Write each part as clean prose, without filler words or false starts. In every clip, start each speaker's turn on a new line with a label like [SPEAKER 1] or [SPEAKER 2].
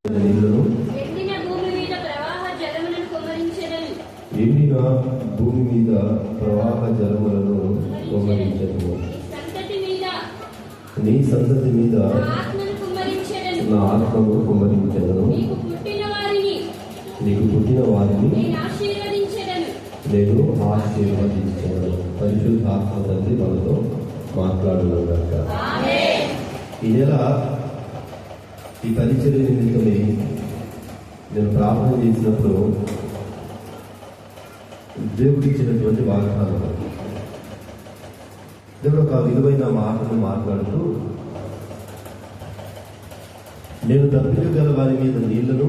[SPEAKER 1] ఎండిన భూమి మీద ప్రవాహ జలములను కుమ్మరించెను. నీ సంతతి మీద నా ఆత్మను కుమ్మరించెను. నీకు పుట్టిన వారిని నేను ఆశీర్వదించాను. పరిశుద్ధాత్మ తండ్రి మనతో మాట్లాడుతున్నాక ఈ నెల ఈ పరిచర్య నిమిత్తమై నేను ప్రార్థన చేసినప్పుడు దేవుడు ఇచ్చినటువంటి వాగ్దానం, దేవుడు ఒక విలువైన మాటను మాట్లాడుతూ, నేను దప్పిక గల వారి మీద నీళ్లను,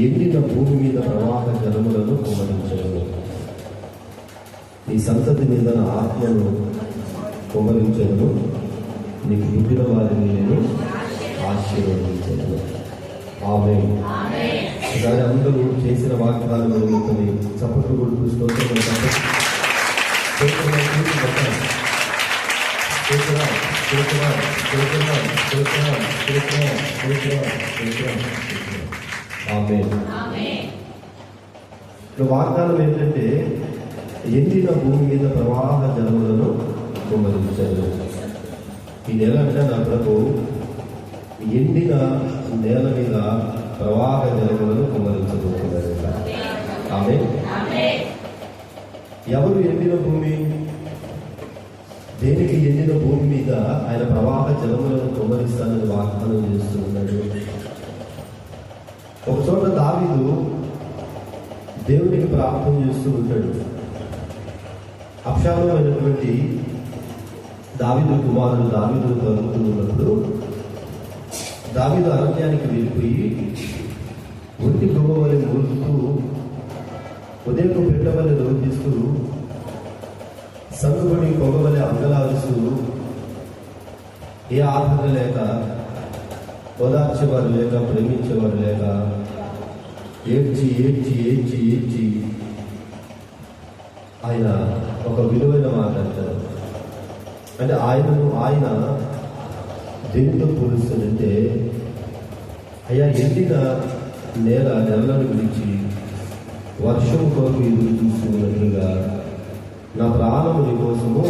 [SPEAKER 1] ఎండిన భూమి మీద ప్రవాహ జలములను కుమ్మరించను. నీ సంతతి మీద నా ఆత్మను కుమ్మరించను. నీకు పుట్టిన వారిని నేను ఆశీర్వదించను. ఆమేన్. దాని అందరూ చేసిన వాగ్దానం నిమిత్తమై చప్పట్లు కొడుతూ స్తోత్రం. వాగ్దానం ఏంటంటే, ఎండిన భూమి మీద ప్రవాహ జలములను కుమ్మరించారు. ఈ నెల అంటే నా ప్రభు ఎండిన నేల మీద ప్రవాహ జలములను కుమ్మరించబోతున్నారు. ఆమేన్. ఎవరు ఎండిన భూమి? దేనికి ఎండిన భూమి మీద ఆయన ప్రవాహ జలములను కుమ్మరిస్తానని వాగ్దానం చేస్తున్నాడు. ఒక చోట దావీదు దేవునికి ప్రార్థన చేస్తూ ఉంటాడు. అబ్షాలోము అయినటువంటి దావీదు కుమారుడు దావీదు తరుగుతూ ఉన్నప్పుడు దావీదు అరణ్యానికి వెళ్ళిపోయి ఒంటి గొప్పవలి మూలుతూ ఉదయం పెట్టవల్లి రోధిస్తూ సంగుబడి పొగవలి అంగలారుస్తూ ఏ ఆదరణ లేక, ఓదార్చేవారు లేక, ప్రేమించేవారు లేక ఏడ్చి ఏడ్చి ఏడ్చి ఏడ్చి ఆయన ఒక విలువైన మాట అంటారు. అంటే ఆయన దేనితో పోలుస్తుందంటే, అయ్యా ఎండిన నెలను విడిచి వర్షం కొరకు ఎదురు చూస్తున్నట్లుగా నా ప్రాణము నీ కోసము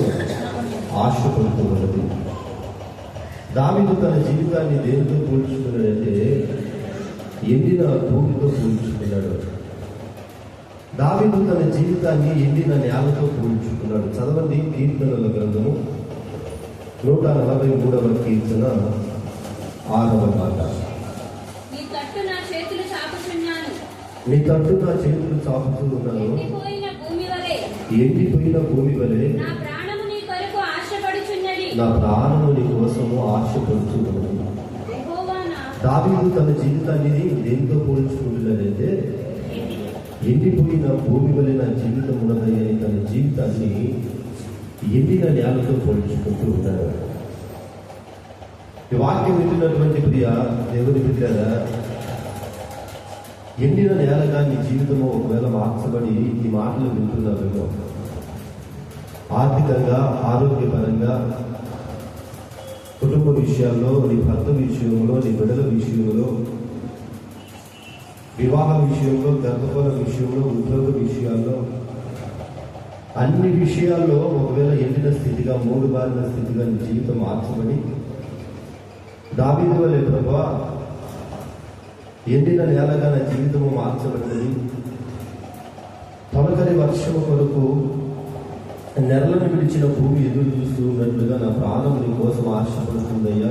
[SPEAKER 1] ఆశపడుతూ ఉన్నది. దావీదు తన జీవితాన్ని దేనితో పోల్చుకున్నాడంటే, ఎండిన భూమితో పోల్చుకున్నాడు. దావీదు తన జీవితాన్ని ఎండిన నేలతో పోల్చుకున్నాడు. చదవండి కీర్తనల గ్రంథము 143వ కీర్తన 6వ మాట. నీ తట్టు నా చేతులు చాపుతూ ఉన్నాను. ఎండిపోయిన భూమి వలె నా ప్రాణము నీ కోసము ఆశపడుచున్నది. దావీదు తన జీవితాన్ని దేనితో పోల్చుకుంటున్నాడంటే, ఎండిపోయిన భూమి వలె నా జీవితం ఉన్నదని అని తన జీవితాన్ని ఎండిన నేలతో పోల్చుకుంటూ ఉన్నాడు. ఈ వాక్యం వింటున్నటువంటి ప్రియ దేవుని బిడ్డలారా, ఎండిన నేలగా నీ జీవితము ఒకవేళ మార్చబడి ఈ మాటలు వింటున్నావేమో, ఆర్థికంగా, ఆరోగ్యపరంగా, కుటుంబ విషయాల్లో, నీ భర్త విషయంలో, నీ బిడ్డల విషయంలో, వివాహ విషయంలో, గర్భఫల విషయంలో, ఉద్యోగ విషయాల్లో, అన్ని విషయాల్లో ఒకవేళ ఎండిన స్థితిగా, మూడు బారిన స్థితిగా నీ జీవితం మార్చబడి, దావీదు వలె ప్రభువా ఎండిన నేలగా నా జీవితము మార్చబడ్డది, తొలకరి వర్షము కొరకు నెరలను విడిచిన భూమి ఎదురు చూస్తూ ఉన్నట్లుగా నా ప్రాణం నీ కోసం ఆశపడుతుందయ్యా,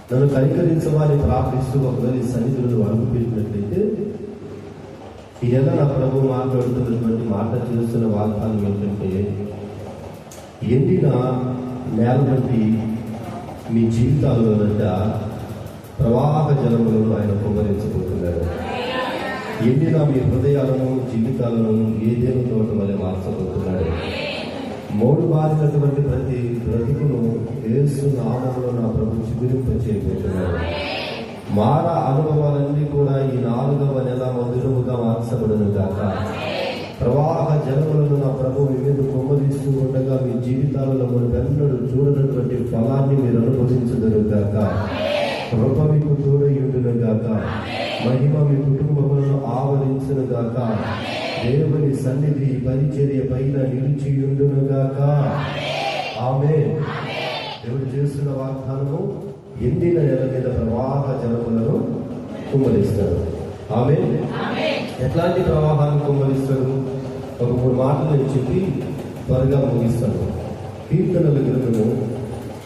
[SPEAKER 1] నన్ను కనికరించమని ప్రార్థిస్తూ ఒకవేళ ఈ సన్నిధులను అడుగు పెట్టినట్లయితే, ఈ నెల నా ప్రభు మాట్లాడుతున్నటువంటి మాట చేస్తున్న వాగ్దానం ఏంటంటే, ఎండిన నేల బట్టి మీ జీవితాలలోనంట ప్రవాహ జలములను ఆయన కుమ్మరించబోతున్నాడు. ఎండిన మీ హృదయాలను, జీవితాలను ఏదేను తోట వలె మార్చబోతున్నాడు. మూడు బారినటువంటి ప్రతి బ్రతుకును యేసు నామములో నా ప్రభు చిగురింపచేయబోతున్నాడు. మార అనుభవాలన్నీ కూడా ఈ 4వ నెల మధురముగా మార్చబడును గాక. ప్రవాహ జలములను నా ప్రభు మీ మీద కుమ్మరిస్తూ ఉండగా మీ జీవితాలలో మునుపెన్నడూ చూడనటువంటి ఫలాన్ని మీరు అనుభవించదురు గాక. కృప మీకు తోడయుండును గాక. మహిమ మీ కుటుంబములను ఆవరించును గాక. దేవుని సన్నిధి పరిచర్య పైన నిలిచియుండును గాక. ఆమేన్. దేవుడు చేస్తున్న వాగ్దానము ఎండిన నేల మీద ప్రవాహ జలములను కుమ్మరిస్తాడు. ఆమేన్. ఎట్లాంటి ప్రవాహాన్ని కుమ్మరిస్తాడు? ఒక 3 మాటలు నేను చెప్పి త్వరగా ముగిస్తాను. కీర్తనల గ్రంథము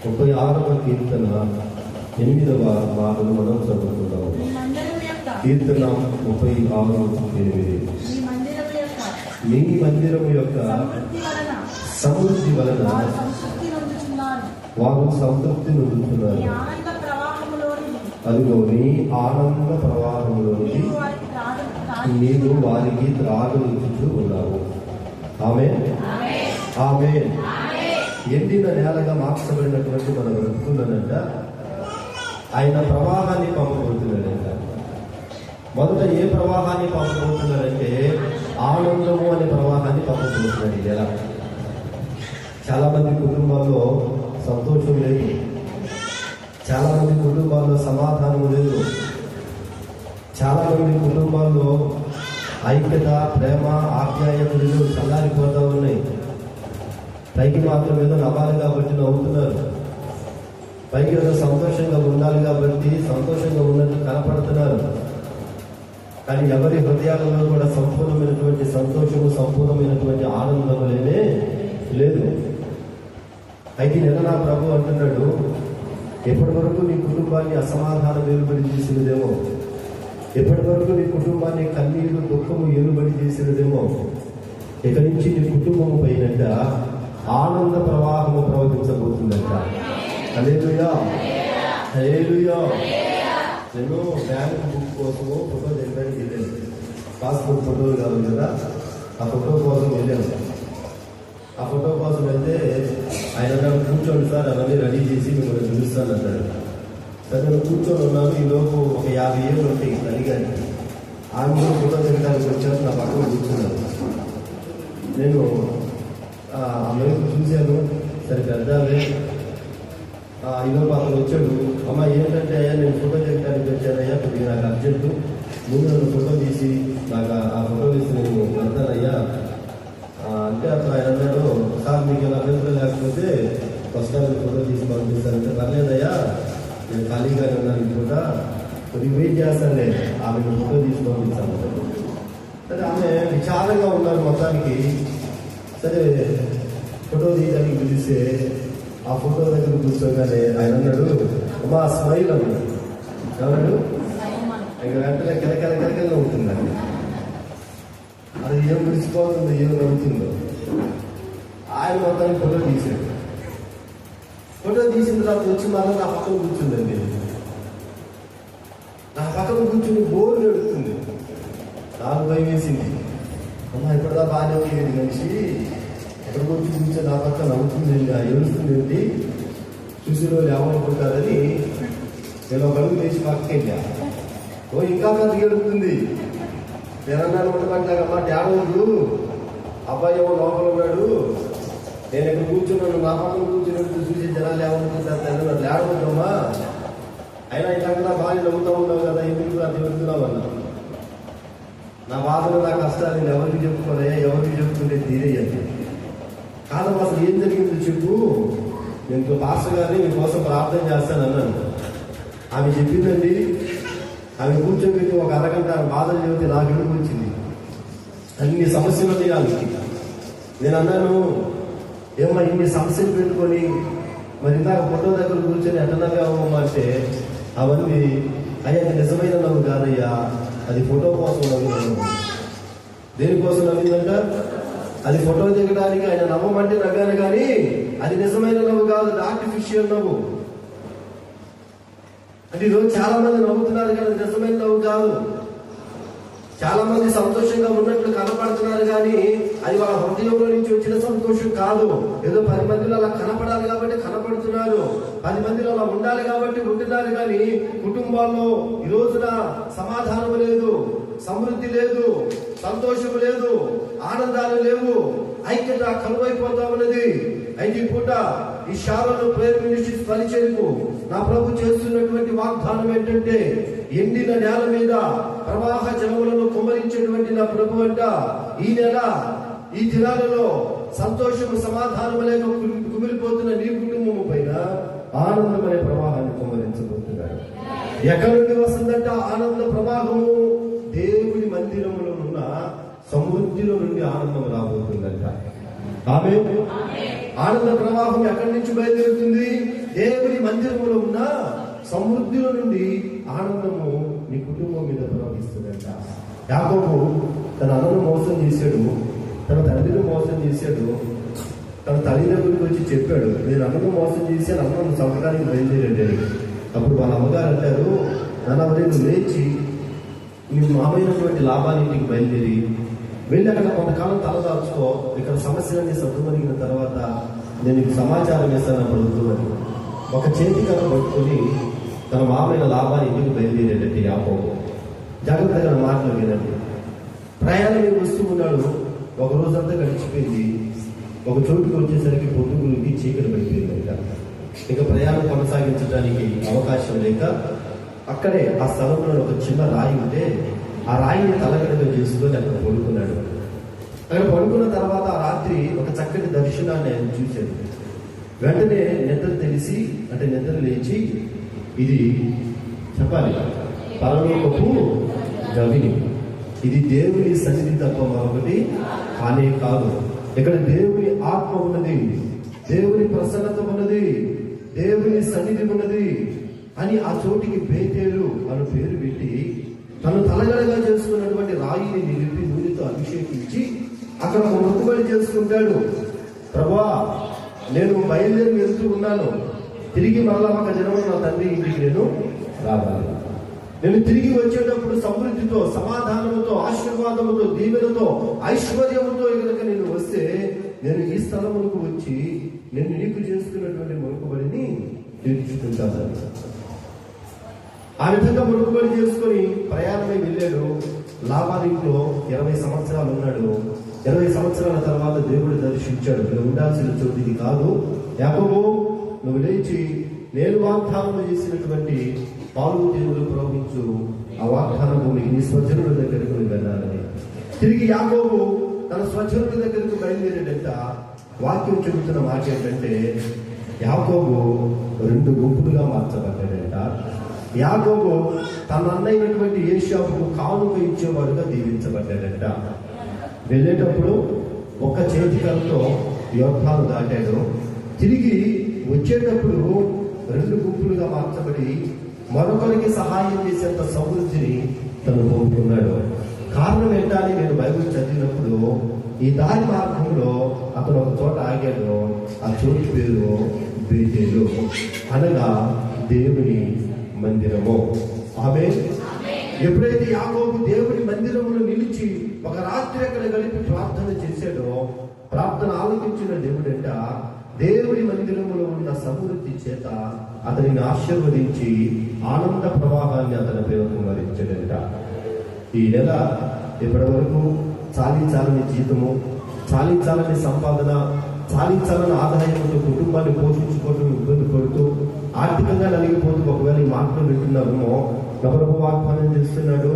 [SPEAKER 1] 36వ కీర్తన 8వ మాటను మనం చదువుతున్నాము. కీర్తన 36:8. మీ మందిరం యొక్క సమృద్ధి వలన వారు సంతృప్తి నొందుతున్నారు. అదిగో నీ ఆనంద ప్రవాహంలోనికి నీవు వారికి త్రాగునిచ్చుచూ ఉన్నావు. ఆమేన్. ఆమేన్. ఎండిన నేలగా మార్చబడినటువంటి మన బ్రతుకున్నానంట ఆయన ప్రవాహాన్ని పంపబోతున్నాడంట. మొదట ఏ ప్రవాహాన్ని పంపబోతున్నాడంటే ఆనందము అనే ప్రవాహాన్ని పంపబోతున్నాడు. ఎలా? చాలా మంది కుటుంబాల్లో సంతోషం లేదు, చాలా మంది కుటుంబాల్లో సమాధానం లేదు, చాలా మంది కుటుంబాల్లో ఐక్యత, ప్రేమ, ఆప్యాయతలు చల్లారిపోతూ ఉన్నాయి. పైకి మాత్రం ఏదో నవ్వాలి కాబట్టి నవ్వుతున్నారు, పైకి ఏదో సంతోషంగా ఉండాలి కాబట్టి సంతోషంగా ఉన్నట్టు కనపడుతున్నారు. కానీ ఎవరి హృదయాలలో కూడా సంపూర్ణమైనటువంటి సంతోషము, సంపూర్ణమైనటువంటి ఆనందం లేదు. అయితే నా ప్రభు అంటున్నాడు, ఎప్పటి వరకు నీ కుటుంబాన్ని అసమాధానం ఏలుబడి చేసినదేమో, ఎప్పటి వరకు నీ కుటుంబాన్ని కన్నీరు, దుఃఖము ఏలుబడి చేసినదేమో, ఇక నుంచి నీ కుటుంబము పైనంట ఆనంద ప్రవాహము ప్రవహించబోతుందంట. హల్లెలూయా, హల్లెలూయా. నేను బ్యాంక్ బుక్ కోసము ఫోటో దగ్గరికి వెళ్ళాను. పాస్పోర్ట్ ఫోటోలు కావాలి కదా, ఆ ఫోటో కోసం వెళ్ళాను. ఆ ఫోటో కోసం వెళ్తే ఆయన కూర్చోండి సార్, అవన్నీ రెడీ చేసి మిమ్మల్ని చూపిస్తాను అన్నాడు. సరే నేను కూర్చొని ఉన్నాను. ఈలోపు ఒక 50 ఏళ్ళు ఉంటాయి అడిగాను. ఆమె ఫోటో దిగడానికి వచ్చారు, నా పక్కన కూర్చున్నాను. నేను ఆమె చూశాను. సరే పెద్దవే. ఈలోపు అతను వచ్చాడు. అమ్మ ఏంటంటే అయ్యా నేను ఫోటో దిగడానికి వచ్చానయ్యా, కొద్దిగా నాకు అర్జెంటు, ముందు నన్ను ఫోటో తీసి నాకు ఆ ఫోటో తీసి నేను వెళ్తానయ్యా అంటే అప్పుడు ఆయన అన్నాడు, సార్ మీకు ఎలా అభ్యంతరం లేకపోతే వస్తాను ఫోటో తీసి పంపిస్తానంటే, పర్లేదయ్యా నేను ఖాళీగానే ఉన్నాను కూడా కొద్దిగా వెయిట్ చేస్తానులే, ఆమెను ఫోటో తీసి పంపిస్తాను. సరే ఆమె విచారంగా ఉన్నారు మొత్తానికి. సరే ఫోటో తీయడానికి పిలిస్తే ఆ ఫోటో దగ్గర కూర్చోగానే ఆయన అన్నాడు, అమ్మా స్మైల్ అన్నాడు. ఎవరు ఇంకా వెంటనే కిలకిలగా ఉంటుందండి. అది ఏం విడిచిపోతుందో, ఏం నవ్వుతుందో. ఆయన మొత్తానికి ఫోటో తీసాడు. ఫోటో తీసిన తర్వాత వచ్చి మళ్ళీ నా పక్కన కూర్చుందండి. నా పక్కన కూర్చుని బోరు నడుస్తుంది. నాకు భయం వేసింది. అమ్మ ఇప్పటిదా బాగానే ఉంది మనిషి, ఎక్కడికి వచ్చి కూర్చొని నా పక్కన నవ్వుతుంది, ఏడుస్తుంది ఏంటి, చూసిన వాళ్ళు ఏమనుకుంటారని నేను ఒక అడుగు వేసి పక్కకి వెళ్ళా. ఓ ఇంకా పెద్ద ఏడుతుంది. తెలంగాణ ఉండమంటారమ్మా, డ్యాడోడు అబ్బాయి ఏమో లోపల ఉన్నాడు, నేను ఇక్కడ కూర్చున్నాను, నా పక్కన కూర్చున్నట్టు చూసి జనాలు ఏమనుకుంటారు, తెలంగాణ డ్యాడోద్దమ్మా, అయినా ఇంకా బాగా నవ్వుతూ ఉన్నావు కదా, ఎందుకు అది వెళ్తున్నావు అన్నా. నా బాధలు, నా కష్టాలు నేను ఎవరికి చెప్పుకోనయ్యా, ఎవరికి చెప్పుకుంటే తీరేయాలి. కాదు అసలు ఏం జరిగిందో చెప్పు, నేను పాస్టర్ గారిని మీకోసం ప్రార్థన చేస్తాను అన్నాను. ఆమె చెప్పిందండి, ఆమె కూర్చోబెట్టి ఒక అరగంట బాధలు చెబితే నాకు ఎదురు వచ్చింది. అన్ని సమస్యలు చేయాలి. నేను అన్నాను, ఏమన్నా ఇన్ని సమస్యలు పెట్టుకొని మరి ఇందాక ఫోటో దగ్గర కూర్చొని ఎట్టనగా అంటే, అవన్నీ అయ్యా నిజమైన నవ్వు కాదయ్యా, అది ఫోటో కోసం నవ్వు. దేనికోసం నవ్విందంట? అది ఫోటో దిగడానికి ఆయన నవ్వమంటే నవ్వాను, కానీ అది నిజమైన నవ్వు కాదు, ఆర్టిఫిషియల్ నవ్వు. అంటే ఈరోజు చాలా మంది నవ్వుతున్నారు కానీ నిజమైన నవ్వు కాదు. చాలా మంది సంతోషంగా ఉన్నట్లు కనపడుతున్నారు కానీ అది వాళ్ళ హృదయంలో నుంచి వచ్చిన సంతోషం కాదు. ఏదో 10 మందిలో అలా కనపడాలి కాబట్టి కనపడుతున్నారు, 10 మందిలో అలా ఉండాలి కాబట్టి ఉంటున్నారు. కానీ కుటుంబాల్లో ఈ రోజున సమాధానం లేదు, సమృద్ధి లేదు, సంతోషం లేదు, ఆనందాలు లేవు, ఐక్యత కరువైపోతా ఉన్నది. అయితే ఈ పూట ఈ శాలను ప్రేయర్ మినిస్ట్రీస్ పరిచయకు నా ప్రభు చేస్తున్నటువంటి వాగ్దానం ఏంటంటే, ఎండిన నేల మీద ప్రవాహ జలములను కుమ్మరించేటువంటి నా ప్రభు అంట ఈ నెల ఈ దినాలలో సంతోషము సమాధానము లేక కుమిలిపోతున్న నీ కుటుంబము పైన ఆనందం అనే ప్రవాహాన్ని కుమ్మరించబోతున్నాడు. ఎక్కడి నుండి వస్తుందంట ఆనంద ప్రవాహము? దేవుని మందిరములో ఉన్న సమృద్ధిలో నుండి ఆనందం రాబోతుందంట. ఆమె ఆనంద ప్రవాహం ఎక్కడి నుంచి బయలుదేరుతుంది? దేవుని మందిరములో ఉన్న సమృద్ధిలో నుండి ఆనందము నీ కుటుంబం మీద ప్రవహిస్తుందంట. యాకోబు తన అన్నను మోసం చేశాడు, తన తండ్రిని మోసం చేశాడు. తన తల్లి దగ్గరికి వచ్చి చెప్పాడు, నేను అన్నను మోసం చేశాను, అన్నను చంపడానికి బయలుదేరాడు. అప్పుడు వాళ్ళ అమ్మగారు అంటారు, నాన్న నువ్వు లేచి నీ మామైనటువంటి లాభానికి బయలుదేరి వెళ్ళి అక్కడ కొంతకాలం తలదాల్చుకో, ఇక్కడ సమస్యలన్నీ సర్దుమరిగిన తర్వాత నేను నీకు సమాచారం ఇస్తాను ప్రభుత్వం. ఒక చేతి కథ పట్టుకొని తన మామైన లాభాన్ని ఇంటికి బయలుదేరేటట్టు యాకోబు. జాగ్రత్తగా మాటలు వినండి. ప్రయాణం వస్తూ ఉన్నాడు. ఒక రోజంతా గడిచిపోయింది. ఒక చోటుకు వచ్చేసరికి పొద్దుగురికి చీకటి పడిపోయింది. ఇక ప్రయాణం కొనసాగించడానికి అవకాశం లేక అక్కడే ఆ స్థలంలో ఒక చిన్న రాయి ఉంటే ఆ రాయిని తలగడగా చేసుకొని అక్కడ పడుకున్నాడు. అక్కడ పడుకున్న తర్వాత ఆ రాత్రి ఒక చక్కటి దర్శనాన్ని ఆయన చూశాడు. వెంటనే నిద్ర లేచి ఇది చెప్పాలి, పరలోకపు గవిని, ఇది దేవుని సన్నిధి తప్ప మరొకటి కానే కాదు. ఇక్కడ దేవుని ఆత్మ ఉన్నది, దేవుని ప్రసన్నత ఉన్నది, దేవుని సన్నిధి ఉన్నది అని ఆ చోటికి బేతేలు అని పేరు పెట్టి తను తలగడగా చేసుకున్నటువంటి రాయిని నిలిపి నూనెతో అభిషేకించి అక్కడ మొక్కుబడి చేసుకుంటాడు. ప్రభువా, నేను బయలుదేరి వెళ్తూ ఉన్నాను, తిరిగి మరలా ఒక జనము నా తండ్రి ఇంటికి నేను రావాలి. నేను తిరిగి వచ్చేటప్పుడు సమృద్ధితో, సమాధానముతో, ఆశీర్వాదముతో, దీవెనతో, ఐశ్వర్యముతో కనుక నేను వస్తే నేను ఈ స్థలములకు వచ్చి నేను నీకు చేసుకున్నటువంటి మొక్కుబడిని తీర్చుకుంటాను. ఆ విధంగా మొక్కుబడి చేసుకొని ప్రయాణమై వెళ్ళాడు. లాభాదిలో 20 సంవత్సరాలు ఉన్నాడు. 20 సంవత్సరాల తర్వాత దేవుడు దర్శించాడు. నువ్వు ఉండాల్సిన చోటు ఇది కాదు యాకోబు, నువ్వు లేచి నేను వాగ్దానం చేసినటువంటి పాలు దేవుడు ప్రవహించు, ఆ వాగ్దాన భూమికి నీ స్వజనుల దగ్గరకు వెళ్ళాలని. తిరిగి యాకోబు తన స్వజనుల దగ్గరకు బయలుదేరేటంట. వాక్యం చెబుతున్న మాట ఏంటంటే, యాకోబు 2 గుంపులుగా మార్చబడ్డాడంట. యాకోబు తన అన్నైనటువంటి ఏశావుకు కానుక ఇచ్చేవాడుగా దీవించబడ్డాడంట. వెళ్ళేటప్పుడు ఒక చేతికలతో యోర్దాను దాటాడు. తిరిగి వచ్చేటప్పుడు 2 గుంపులుగా మార్చబడి మరొకరికి సహాయం చేసేంత సమృద్ధిని తను పొందుకున్నాడు. కారణం ఏంటని నేను బైబిల్ చదివినప్పుడు, ఈ దారి మార్గంలో అతను ఒక చోట ఆగాడు. ఆ చోటు పేరు బేతేలు, అనగా దేవుని మందిరము. ఆమె ఎప్పుడైతే యాకోబు దేవుని మందిరములో నిలిచి ఒక రాత్రి అక్కడ గడిపి ప్రార్థన చేశాడో, ప్రార్థన ఆలోచించిన దేవుడంట దేవుని మందిరములో ఉన్న సమృద్ధి చేత అతనిని ఆశీర్వదించి ఆనంద ప్రవాహాన్ని అతని పేరు కుమ్మరించాడంట. ఈ నెల ఇప్పటి వరకు చాలీచాలని జీతము, చాలీచాలని సంపాదన, చాలీచాలని ఆదాయంతో కుటుంబాన్ని పోషించుకోవడం ఇబ్బంది పడుతూ ఆర్థికంగా నలిగిపోతూ ఒకవేళ ఈ మాటలు వింటున్నామో, ప్రభు వాగ్దానం చేస్తున్నాడు,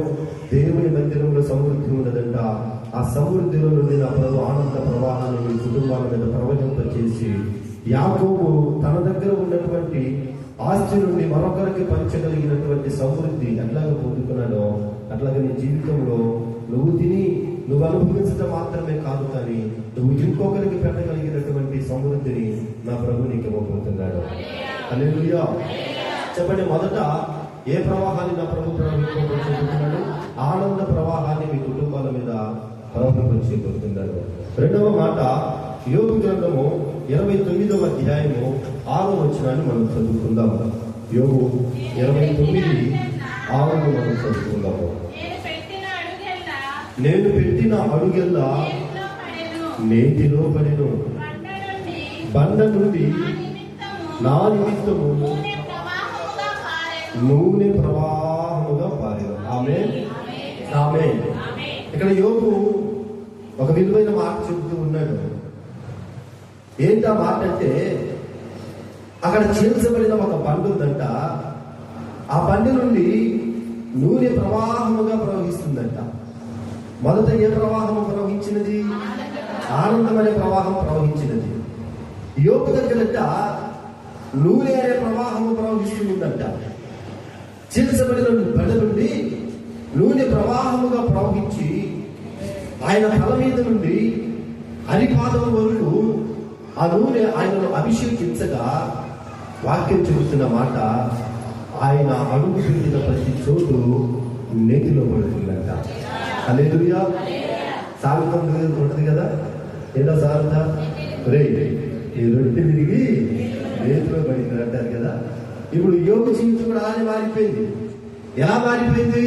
[SPEAKER 1] దేవుని మందిరంలో సమృద్ధి ఉన్నదంట. ఆ సమృద్ధిలో నుండి నా ప్రభు ఆనంద ప్రవాహాన్ని మీ కుటుంబాల మీద ప్రవహింపచేసి యాకోబు తన దగ్గర ఉన్నటువంటి ఆస్తి నుండి మరొకరికి పంచగలిగినటువంటి సమృద్ధి ఎట్లాగ పొందుకున్నాడో, అట్లాగే నీ జీవితంలో నువ్వు తిని నువ్వు అనుభవించడం మాత్రమే కాదు, కానీ నువ్వు ఇంకొకరికి పెట్టగలిగినటువంటి సమృద్ధిని నా ప్రభు నీకు ఇవ్వబోతున్నాడు. హల్లెలూయా చెప్పండి. మొదట ఏ ప్రవాహాన్ని నా ప్రభు ప్రవహింపబోతున్నాడు? ఆనంద ప్రవాహాన్ని మీ కుటుంబాల మీద ప్రవహింపబోతున్నాడు. రెండవ మాట, యోబు గ్రంథము 29వ అధ్యాయము 6వ వచనాన్ని మనం చదువుకుందాం. యోబు 29:6 మనం చదువుకుందాము. నేను పెట్టిన అడుగెల్లా నేతిలో పడెను, బండ నుండి నా నిమిత్తము నూనె ప్రవాహముగా పారెను. ఆమేన్, ఆమేన్. ఇక్కడ యోబు ఒక విలువైన మాట చెబుతూ ఉన్నాడు. ఏంటా మాట అంటే, అక్కడ చీల్చబడిన ఒక బండి ఉందంట. ఆ బండి నుండి నూనె ప్రవాహముగా ప్రవహిస్తుందంట. మొదట ఏ ప్రవాహము ప్రవహించినది? ఆనందం అనే ప్రవాహం ప్రవహించినది. యోబు దగ్గరట నూనె అనే ప్రవాహము ప్రవహిస్తుందంట. చీల్చబడిన బండి నుండి నూనె ప్రవాహముగా ప్రవహించి ఆయన తల మీద నుండి అరిపాదం వరకు ఆ నూనె ఆయనను అభిషేకించగా వాక్యం చెబుతున్న మాట, ఆయన అడుగు పెట్టిన ప్రతి చోటు నేతిలో పడుతుందంట. హల్లెలూయా. సాగుతం ఉంటుంది కదా, ఏదో సాగుతా రే ఈ రొట్టె విరిగి నేతిలో పడింది అంటారు కదా. ఇప్పుడు యోబు జీవితం కూడా అలానే మారిపోయింది. ఎలా మారిపోయింది?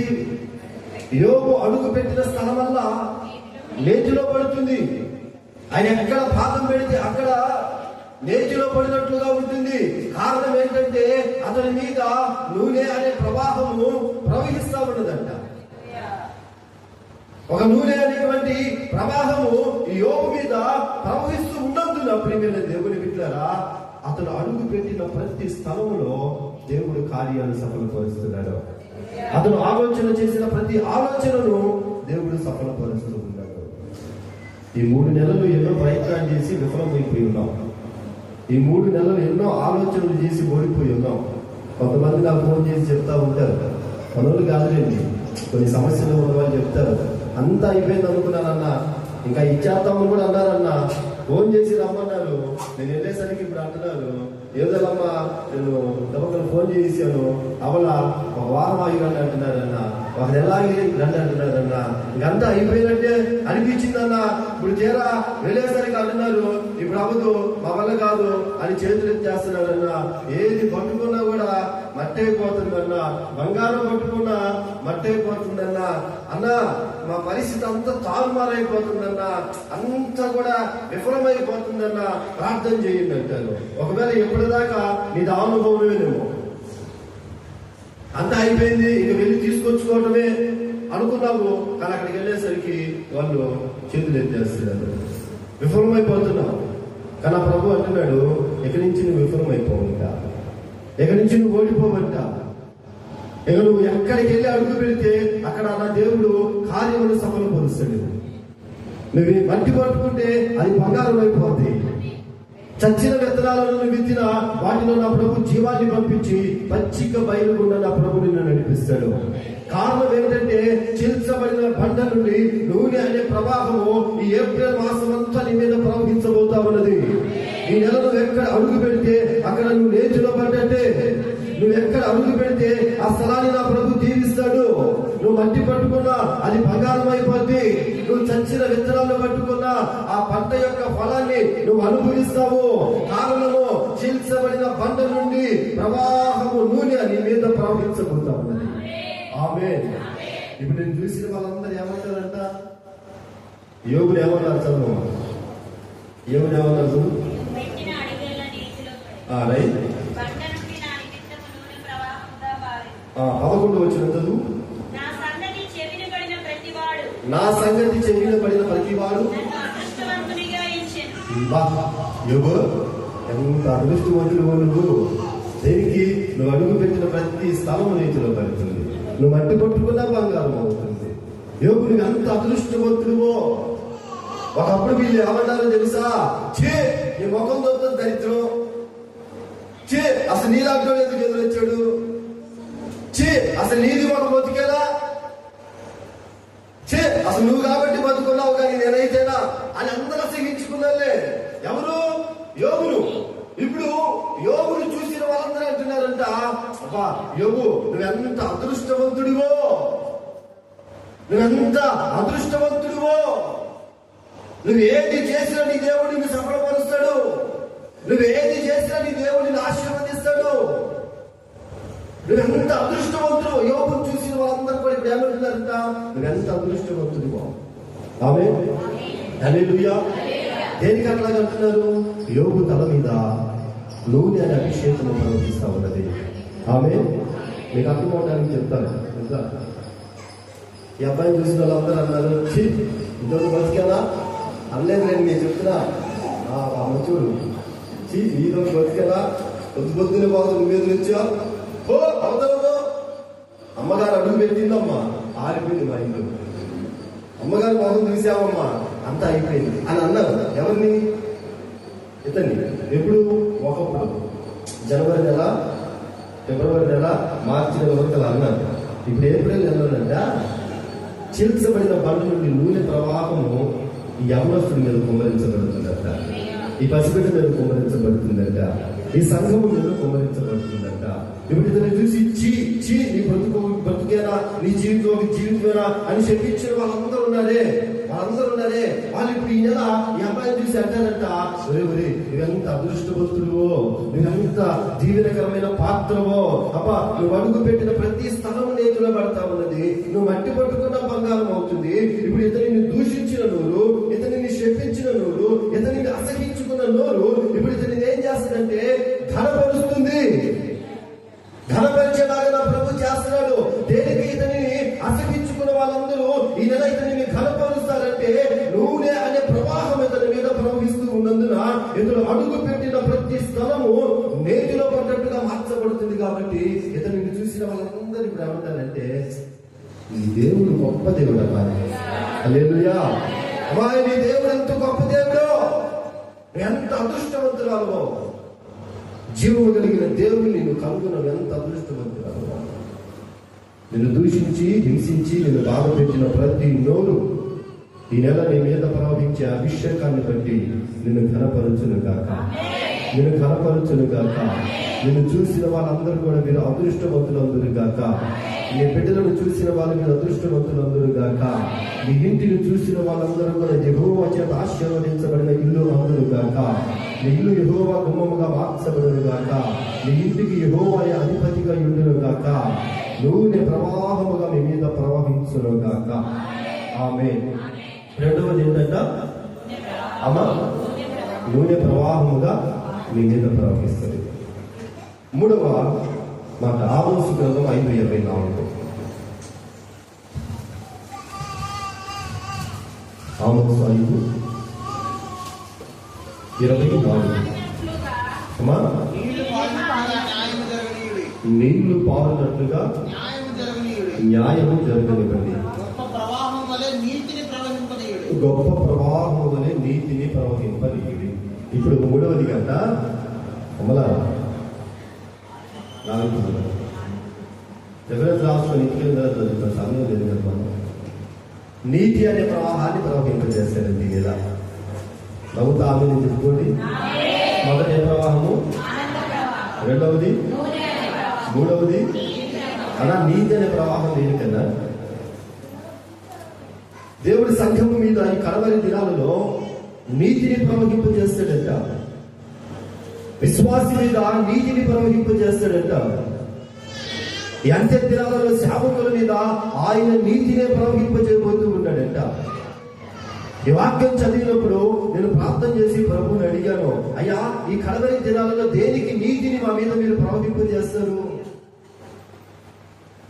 [SPEAKER 1] యోబు అడుగు పెట్టిన స్థలం వల్ల నేతిలో పడుతుంది. ఆయన ఎక్కడ పాదం పెడితే అక్కడ నేతిలో పడినట్లుగా ఉంటుంది. కారణం ఏంటంటే అతని మీద నూనె అనే ప్రవాహము ప్రవహిస్తా ఉన్నదంట. ఒక నూనె అనేటువంటి ప్రవాహము యోబు మీద ప్రవహిస్తూ ఉన్నందున ప్రియమైన దేవుని బిడ్డలారా, అతను అడుగు పెట్టిన ప్రతి స్థలములో దేవుడు కార్యాలు సఫలపరుస్తున్నాడు. అతను ఆలోచన చేసిన ప్రతి ఆలోచనను దేవుడు సఫలపరుస్తూ ఉన్నాడు. ఈ 3 నెలలు ఎన్నో ప్రయత్నాలు చేసి విఫలమైపోయి ఉన్నాం. ఈ 3 నెలలు ఎన్నో ఆలోచనలు చేసి ఓడిపోయి ఉన్నాం. కొంతమంది నాకు ఫోన్ చేసి చెప్తా ఉంటారు, మనోళ్ళు కాదులేండి, కొన్ని సమస్యలు ఉన్న వాళ్ళు చెప్తారు, అంతా అయిపోయింది అనుకున్నానన్నా, ఇంకా ఇచ్చేస్తామని కూడా అన్నారన్నా. ఫోన్ చేసి రమ్మన్నారు, నేను వెళ్ళేసరికి ఇప్పుడు అంటున్నారు, ఏదోలమ్మా నేను తమకు ఫోన్ చేశాను, అవలా 1 వారం ఆగి రండి అంటున్నారన్నా, 1 నెల ఆగి రండి అంటున్నారన్నా. ఇంకంతా అయిపోయినట్టే అనిపించిందన్నా. ఇప్పుడు తీరా వెళ్ళేసరికి అంటున్నారు, ఇప్పుడు అవ్వదు, మా వల్ల కాదు అని చేతులు ఎత్తేస్తున్నారన్నా. ఏది పట్టుకున్నా కూడా మట్టి అయిపోతుందన్నా, బంగారం పట్టుకున్నా మట్టి అయిపోతుందన్నా. అన్నా మా పరిస్థితి అంతా తారుమారైపోతుందన్నా, అంతా కూడా విఫలమైపోతుందన్నా, ప్రార్థన చేయండి అంటారు. ఒకవేళ ఎప్పటిదాకా నీది అనుభవమేనేమో, అంతా అయిపోయింది ఇక వెళ్ళి తీసుకొచ్చుకోవటమే అనుకున్నావు, కానీ అక్కడికి వెళ్ళేసరికి వాళ్ళు చేతులు ఎత్తేస్తున్నారు, విఫలమైపోతున్నావు. కానీ ప్రభు అంటున్నాడు, ఎక్కడి నుంచి నువ్వు విఫలమైపోవంట, ఎక్కడి నుంచి నువ్వు ఓడిపోవంట. ఇక నువ్వు ఎక్కడికి వెళ్ళి అడుగు పెడితే అక్కడ నా దేవుడు కార్యములు సఫలపరుస్తాడు. నువ్వు మట్టి పట్టుకుంటే అది బంగారం అయిపోద్ది. చచ్చిన విత్తనాలను విత్తిన వాటిలో నా ప్రభు జీవాన్ని పంపించి పచ్చిక బయలుగుండా నా ప్రభు నిన్ను నడిపిస్తాడు. కారణం ఏంటంటే చీల్చబడిన బండ నుండి నూనె అనే ప్రవాహము ఈ ఏప్రిల్ మాసం అంతా నీ మీద ప్రవహించబోతా ఉన్నది. ఈ నెల నువ్వు ఎక్కడ అడుగు పెడితే అక్కడ నువ్వు నేతిలో పడ్డట్టే. నువ్వు ఎక్కడ అడుగు పెడితే ఆ స్థలాన్ని నా ప్రభు దీవిస్తాడు. నువ్వు మట్టి పట్టుకున్నా అది బంగారం అయిపోద్ది. నువ్వు చచ్చిన విత్తనాలు పట్టుకున్నా ఆ పంట యొక్క ఫలాన్ని నువ్వు అనుభవిస్తావు. కారణము చీల్చబడిన బండ నుండి ప్రవాహము నూనె నీ మీద ప్రవహించబోతా ఉన్నది. ఆమేన్. ఇప్పుడు నేను చూసిన వాళ్ళందరూ ఏమంటారంట, యోగులు ఏమన్నారు చదువు, యోగులు ఏమన్నారు చదువు రైట్ 11 వచ్చిన చదువు, నా సంగతి చెవిన పడిన ప్రతివాడు యోగు ఎంత అదృష్టవంతుడు నువ్వు. దేనికి? నువ్వు అడుగు పెట్టిన ప్రతి స్థలము నీతిలో పడుతుంది. నువ్వు మట్టి పట్టుకున్నా బంగారం అవుతుంది. యోగు నువ్వు ఎంత అదృష్టవంతుడువో. ఒకప్పుడు వీళ్ళు ఏమన్నారో తెలుసా? చే నీ ముఖం దొరుకుతుంది దరిద్రం, చే అసలు నీ లాంటి ఎందుకు ఎదురొచ్చాడు, చే అసలు నీది ఒక బతుకేలా, చే అసలు నువ్వు కాబట్టి బతుకున్నావు కానీ నేనైతేనా అని అందరూ సహించుకున్నాలే. ఎవరు? యోగులు. ఇప్పుడు యోగులు చూసిన వాళ్ళందరూ అంటున్నారంట, అబ్బా యోగు నువ్వెంత అదృష్టవంతుడివో, నువ్వెంత అదృష్టవంతుడివో, నువ్వు ఏది చేసినా నీ దేవుడిని సఫలపరుస్తాడు, నువ్వు ఏది చేసినా నీ దేవుడిని ఆశీర్వదిస్తాడు, నువ్వెంత అదృష్టవంతుడు. యోగును చూసిన వాళ్ళందరూ కూడా ఇప్పుడు ఏమంటున్నారంట, నువ్వెంత అదృష్టవంతుడివో. ఆమేన్. హల్లెలూయా. దేనికి అట్లా అంటున్నారు? యోగు తల మీద నూనె అనే అభిషేకం ప్రవర్తిస్తా ఉన్నది. ఆమేన్. మీకు అర్థమవడానికి చెప్తాను. ఈ అబ్బాయిని చూసిన వాళ్ళందరూ అన్నారు, ఇదొక బతికేనా అనలేదు. నేను చెప్తున్నా మంచూరు ఇదొక బతికేనా, పొద్దునే బాగుంది, నువ్వేది నుంచా ఓ అవతలతో అమ్మగారు అడుగు పెట్టిందమ్మా, ఆరిపోయింది మా ఇంట్లో. అమ్మగారు మొహం చూసావమ్మా, అంతా అయిపోయింది అని అన్నారు. ఎవరిని? ఇతన్ని. ఎప్పుడు? ఒకప్పుడు జనవరి నెల, ఫిబ్రవరి నెల, మార్చి నెల వరకు అన్నారు. ఇప్పుడు ఏప్రిల్ నెలలోనంట చీల్చబడిన బండ నుండి నూనె ప్రవాహము ఈ యవనస్తుడి మీద కుమ్మరించబడుతుందట, ఈ పసిబిడ్డ మీద కుమ్మరించబడుతుందట, ఈ సంఘము మీద కుమ్మరించబడుతుందట. ఇప్పుడు ఇతను చూసి చీ నీ బ్రతుకేనా, నీ జీవితమేనా అని చెప్పించిన వాళ్ళందరూ ఉన్నారే, వాళ్ళు ఇప్పుడు ఈ నెల ఈ అబ్బాయిని చూసి అంటారంట, నువ్వెంత అదృష్టవంతుడువో, నువ్వెంత దీవెనకరమైన పాత్రవో, అబ్బా నువ్వు అడుగు పెట్టిన ప్రతి స్థలం నేతులో పడతా ఉన్నది, నువ్వు మట్టి పట్టుకున్న బంగారం అవుతుంది. ఇప్పుడు ఇతనిని దూషించిన నోరు, ఇతనిని శపించిన నోరు, ఇతనిని అసహించుకున్న నోరు ఇప్పుడు ఇతనిని ఏం చేస్తుందంటే ఘనపరుస్తుంది. ఘనపరిచేలాగా నా ప్రభు చేస్తున్నాడు. దేనికి? ఇతనిని అసహించుకున్న వాళ్ళందరూ ఈ నెల ఇతనిని ఘనపరుస్తారంటే నూనె అనే ప్రవాహం ఇతని మీద ప్రవహిస్తూ ఉన్నందున ఇతను అడుగు పెట్టిన ప్రతి స్థలము నేతిలో పడ్డట్టుగా మార్చబడుతుంది. కాబట్టి ఇతనిని చూసిన వాళ్ళందరూ ఇప్పుడు ఏమంటారంటే ఈ దేవుడు గొప్ప దేవుడు అమ్మాయి, హల్లెలూయా, అమ్మాయి నీ దేవుడు ఎంత గొప్ప దేవుడు, ఎంత అదృష్టవంతురాలు, జీవము కలిగిన దేవుడిని నిన్ను కనుగొనవు, ఎంత అదృష్టవంతురాలు. నిన్ను దూషించి హింసించి నిన్ను బాధ పెట్టిన ప్రతి నోరు ఈ నెల నీ మీద ప్రవహించే అభిషేకాన్ని బట్టి నిన్ను ఘనపరచును గాక, నిన్ను ఘనపరచును గాక. నిన్ను చూసిన వాళ్ళందరూ కూడా మీరు అదృష్టవంతులందరూ గాక. నీ బిడ్డలను చూసిన వాళ్ళు మీరు అదృష్టవంతులందరూ గాక. నీ ఇంటిని చూసిన వాళ్ళందరూ కూడా యెహోవా చేత ఆశీర్వదించబడిన ఇల్లు అందరూ గాక. నీ ఇల్లు యెహోవా గుమ్మముగా మార్చబడును గాక. నీ ఇంటికి యెహోవా అధిపతిగా ఉండును గాక. నూనె ప్రవాహముగా మీ మీద ప్రవహించును గాక. ఆమేన్. రెండవది ఏంటంట అమ్మా, నూనె ప్రవాహముగా మీ మీద ప్రవహిస్తుంది. మూడవ మాట ఆమోసు గ్రంథం 5:24. ఆమోసు 5:24. అమ్మా, నీళ్లు పారునట్లుగా న్యాయము జరగనివ్వండి, గొప్ప ప్రవాహం వలె నీతిని ప్రవహింపనీయుడి. ఇప్పుడు మూడవది కంట అమలా ఎవరైతే రాసుకొని ఇంటికి చదువుతున్న సమయం లేదు కదా. నీతి అనే ప్రవాహాన్ని ప్రవహింపజేస్తారండి. ఇలా నవ్వుతా ఆమె చెప్పుకోండి. మొదటి ప్రవాహము, రెండవది, మూడవది అలా నీతి అనే ప్రవాహం దేనికన్నా దేవుడి సంఘము మీద ఈ కడవరి దినాలలో నీతిని ప్రవహింపజేస్తాడంట. విశ్వాసి మీద నీతిని ప్రవహింపజేస్తాడంట. ఈ అంత్య దినాలలో సేవకుల మీద ఆయన నీతినే ప్రవహింపజేయబోతూ ఉన్నాడంట. ఈ వాక్యం చదివినప్పుడు నేను ప్రార్థన చేసి ప్రభువుని అడిగాను, అయ్యా ఈ కడవరి దినాలలో దేనికి నీతిని మా మీద మీరు ప్రవహింపజేస్తారు?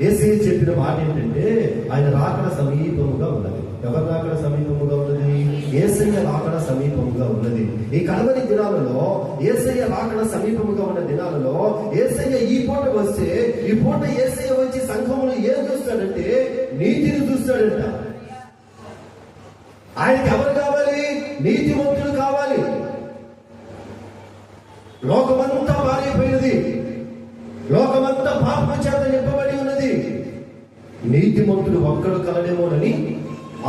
[SPEAKER 1] యేసయ్య చెప్పిన మాట ఏంటంటే ఆయన రాకడ సమీపముగా ఉన్నది. ఎవరు రాకడ సమీపముగా ఉన్నది? యేసయ్య రాకడ సమీపముగా ఉన్నది. ఈ కడవరి దినాలలో యేసయ్య రాకడ సమీపముగా ఉన్న దినాలలో యేసయ్య ఈ పూట వస్తే, ఈ పూట యేసయ్య వచ్చి సంఘమును ఏం చూస్తాడంటే నీతిని చూస్తాడంట. ఆయనకి ఎవరు కావాలి? నీతిమంతులు కావాలి. లోకమంతా మారిపోయినది, లోకమంతా పాప చేత నింపబడి ఉన్నది. నీతిమంతుడు ఒక్కడు కలడేమోనని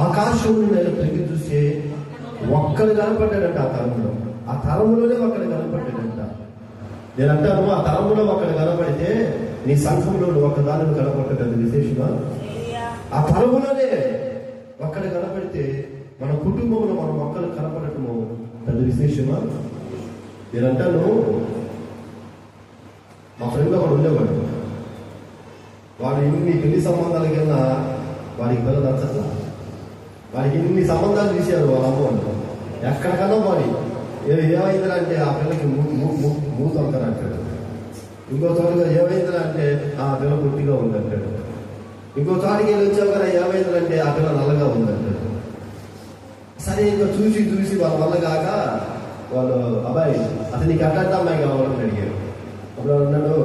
[SPEAKER 1] ఆకాశంలో నేను తిరిగి చూస్తే ఒక్కడు కనపడ్డాడంట. ఆ తరములోనే ఒక్కడు కనపడ్డాడంట. నేను అంటాను, ఆ తరములో ఒక్కడు కనపడితే నీ సంఘంలో ఒక్కదాని కనపడ్డాడు విశేషంగా. ఆ తరములోనే ఒక్కడు కనపడితే మన కుటుంబంలో మనం ఒక్కడు కనపడటము పెద్ద విశేషమా? నేను అంటాను, మా ఫ్రెండ్ ఒకడు ఉండేవాడు. వాడు ఎన్ని సంబంధాలకి వెళ్ళినా వాడికి పిల్లలు నచ్చట్లా. వాడికి ఇన్ని సంబంధాలు తీశారు వాళ్ళ అమ్మ వాళ్ళు. ఎక్కడికన్నా వాడి ఏమైందంటే ఆ పిల్లకి మూత అంటారు. ఇంకో చోటుగా ఏమైందంటే ఆ పిల్ల పుట్టిగా ఉందంటాడు. ఇంకో చోటికి వెళ్ళి వచ్చావు కదా ఏమైందంటే ఆ పిల్ల నల్లగా ఉందంటాడు. సరే ఇంకా చూసి వాళ్ళ వల్ల కాక వాళ్ళు అబ్బాయి అతనికి అట్లాంటి అమ్మాయి కావాలని అడిగారు. అప్పుడు అన్నాడు,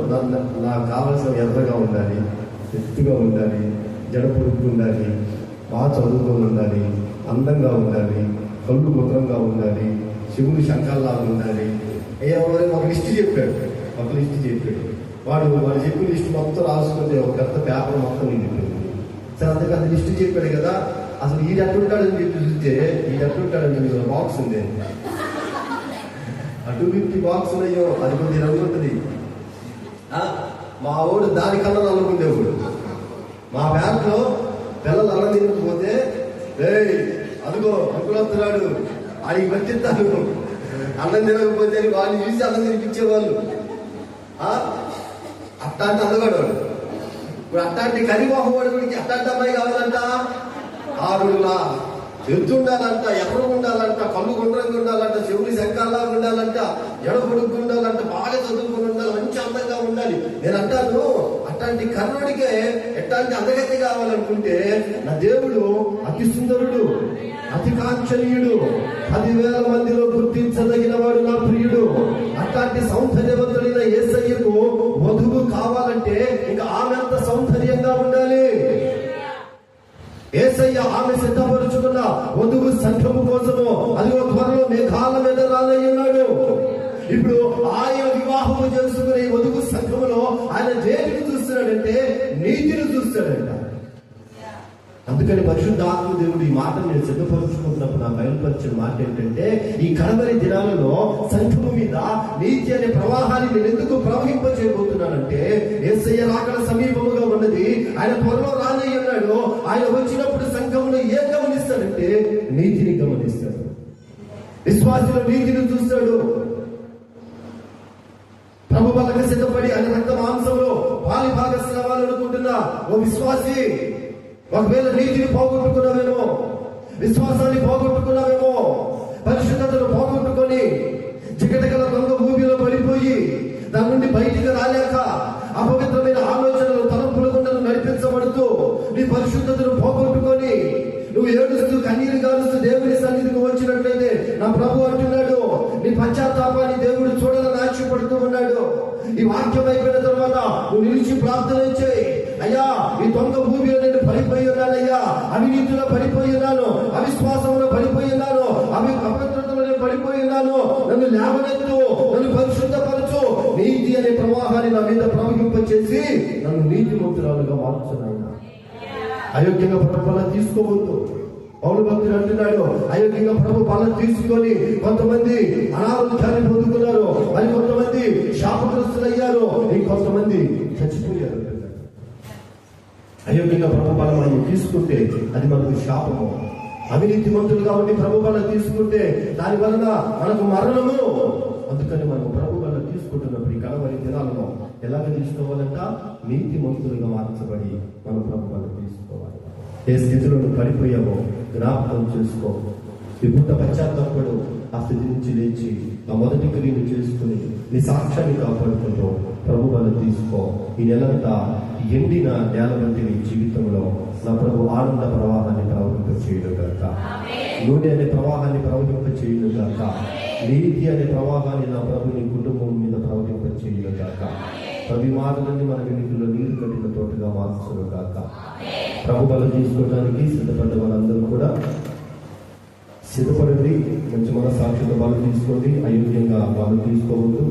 [SPEAKER 1] నాకు కావాల్సిన ఎర్రగా ఉండాలి, ఎత్తుగా ఉండాలి, జడ పొడుగు ఉండాలి, బాగా చదువుకొని ఉండాలి, అందంగా ఉండాలి, కళ్ళు గుండ్రంగా ఉండాలి, శివుని శంఖాల్లాగా ఉండాలి. ఒక లిస్ట్ చెప్పాడు. వాడు చెప్పిన లిస్ట్ మొత్తం రాసుకుంటే ఒక పెద్ద పేపర్ మొత్తం నిండిపోయింది. సరే అంతకంత లిస్ట్ చెప్పాడు కదా, అసలు ఈడు ఎట్లుంటాడని చెప్పి చూస్తే ఈడు బాక్స్ ఉంది, అటు 50 బాక్స్ ఉన్నాయో, అది కొద్ది రంగు ఉంటుంది. మా వాడు దానికన్నా నల్లుకుండేవాడు. మా బ్యాంక్లో పిల్లలు అన్నం తినకపోతే, అదిగో అంకులు వస్తున్నాడు, ఆయనకి వచ్చిస్తాను, అన్నం తినకపోతే వాళ్ళు చూసి అన్నం తినిపించేవాళ్ళు. అట్లాంటి అందగాడు వాడు. ఇప్పుడు అట్లాంటి కరిమోహం వాడి గురించి అట్లాంటి అమ్మాయి కావాలంట, ఆరులా ఎత్తుండాలంట, ఎర్రగా ఉండాలంట, కళ్ళు గుండ్రంగా ఉండాలంట, శివుని శంఖాల్లాగా ఉండాలంట, ఎడ పొడుగు ఉండాలంట, బాగా చదువుకుని ఉండాలి, మంచి అందంగా ఉండాలి. నేను అంటాను, అట్లాంటి కర్ణుడికే ఎట్లాంటి అందగతి కావాలనుకుంటే, నా దేవుడు అతి సుందరుడు, అతి కాంక్షణీయుడు, 10,000 మందిలో గుర్తించదగిన వాడు నా ప్రియుడు. అట్లాంటి సౌందర్యవంతుడైన యేసయ్యకు వధువు కావాలంటే ఇంకా ఆమె అంత సౌందర్యంగా ఉండాలి. యేసయ్య ఆమె సిద్ధపరుచుకున్న వధువు సంఘము కోసము అదిగో త్వరలో మేఘాల మీద రానయ్యున్నాడు. ఇప్పుడు ఆయన వివాహము చేసుకునే వధువు సంఘములో ఆయన దేనిని చూస్తున్నాడంటే నీతిని చూస్తాడంట. అందుకని పరిశుద్ధ ఆత్మ దేవుడు ఈ మాట నేను సిద్ధపరుచుకుంటున్నప్పుడు నా బయలుపరిచిన మాట ఏంటంటే, ఈ కడవరి దినాలలో సంఘము మీద నీతి అనే ప్రవాహాన్ని నేను ఎందుకు ప్రవహింపచేయబోతున్నానంటే, యేసయ్య రాకడ సమీపముగా ఉన్నది, ఆయన త్వరలో రానయ్య ఉన్నాడు. ఆయన వచ్చినప్పుడు సంఘమును ఏం గమనిస్తాడంటే నీతిని గమనిస్తాడు, విశ్వాసుల నీతిని చూస్తాడు. ప్రభు బలక సిద్ధపడి ఆయన రక్త మాంసంలో పాలి భాగస్రావాలనుకుంటున్న ఓ విశ్వాసి, ఒకవేళ నీతిని పోగొట్టుకున్నావేమో, విశ్వాసాన్ని పోగొట్టుకున్నావేమో, పరిశుద్ధతను పోగొట్టుకొని చికటకల దొంగ భూమిలో పడిపోయి దాని నుండి బయటికి రాలేక అపవిత్రమైన ఆలోచనలు తలంపుల గుండా నడిపించబడుతూ నీ పరిశుద్ధతను పోగొట్టుకొని నువ్వు ఏడుస్తూ కన్నీరు గారుస్తూ దేవుని సన్నిధికి వచ్చినట్లయితే నా ప్రభు అంటున్నాడు, నీ పశ్చాత్తాపాన్ని దేవుడు చూడాలని ఆశపడుతూ ఉన్నాడు. ఈ వాక్యం అయిపోయిన తర్వాత నువ్వు నిలిచి ప్రార్థన చేయి. అయ్యా, ఈ దొంగ భూమిలో నేను పడిపోయి ఉన్నానయ్యా, అవినీతిలో పడిపోయి ఉన్నాను, అవిశ్వాసంలో పడిపోయి ఉన్నాను, అపవిత్రతలో నేను పడిపోయి ఉన్నాను, నన్ను లేవనెత్తు, నన్ను పరిశుద్ధపరచు, నీతి అనే ప్రవాహాన్ని నా మీద ప్రవహింపచేసి నన్ను నీతిమంతురాలుగా మార్చున్నాయన. అయోగ్యంగా ప్రభు బలం తీసుకోవద్దు. పౌలు భక్తుడు అంటున్నాడు, అయోగ్యంగా ప్రభు బలం తీసుకొని కొంతమంది అనారోగ్యాన్ని పొందుకున్నారు, మరి కొంతమంది శాపగ్రస్తులయ్యారు, ఇంకొంతమంది చచ్చిపోయారు. అయోగ్యంగా ప్రభు బలం మనం తీసుకుంటే అది మనకు శాపము. అవినీతిమంతులుగా ఉండి ప్రభు బలం తీసుకుంటే దాని వలన మనకు మరణము. అందుకని మనం ప్రభు బలం తీసుకుంటున్నప్పుడు ఈ కడవరి దినాలను ఎలాగ తీసుకోవాలంట, నీతిమంతులుగా మార్చబడి మనం ప్రభు బలం తీసుకోవాలి. ఏ స్థితిలో నువ్వు పడిపోయావో జ్ఞాపకం చేసుకో. ఈ పుట్ట పశ్చాత్తాపడు, ఆ స్థితి నుంచి లేచి ఆ మొదటి క్రియను చేసుకుని నీ సాక్ష్యాన్ని కాపాడుకుంటూ ప్రభు బలం తీసుకో. ఈ నెలంతా ఎండిన నేల వంటి నీ జీవితంలో నా ప్రభు ఆనంద ప్రవాహాన్ని ప్రవహింప చేయడం గాక, నూనె అనే ప్రవాహాన్ని ప్రవహింప చేయడం గాక, నీతి అనే ప్రవాహాన్ని నా ప్రభు నీ కుటుంబం మీద ప్రవహింప చేయడం గాక, అభిమానులన్నీ మన వెనుకలో నీరు కట్టిన తోటగా మార్చడం గాక. ప్రభు బలం తీసుకోవడానికి సిద్ధపడ్డ వాళ్ళందరూ కూడా సిద్ధపడండి. మంచి మనసాక్షితో బలం తీసుకోండి, అయోగ్యంగా బలం తీసుకోవద్దు.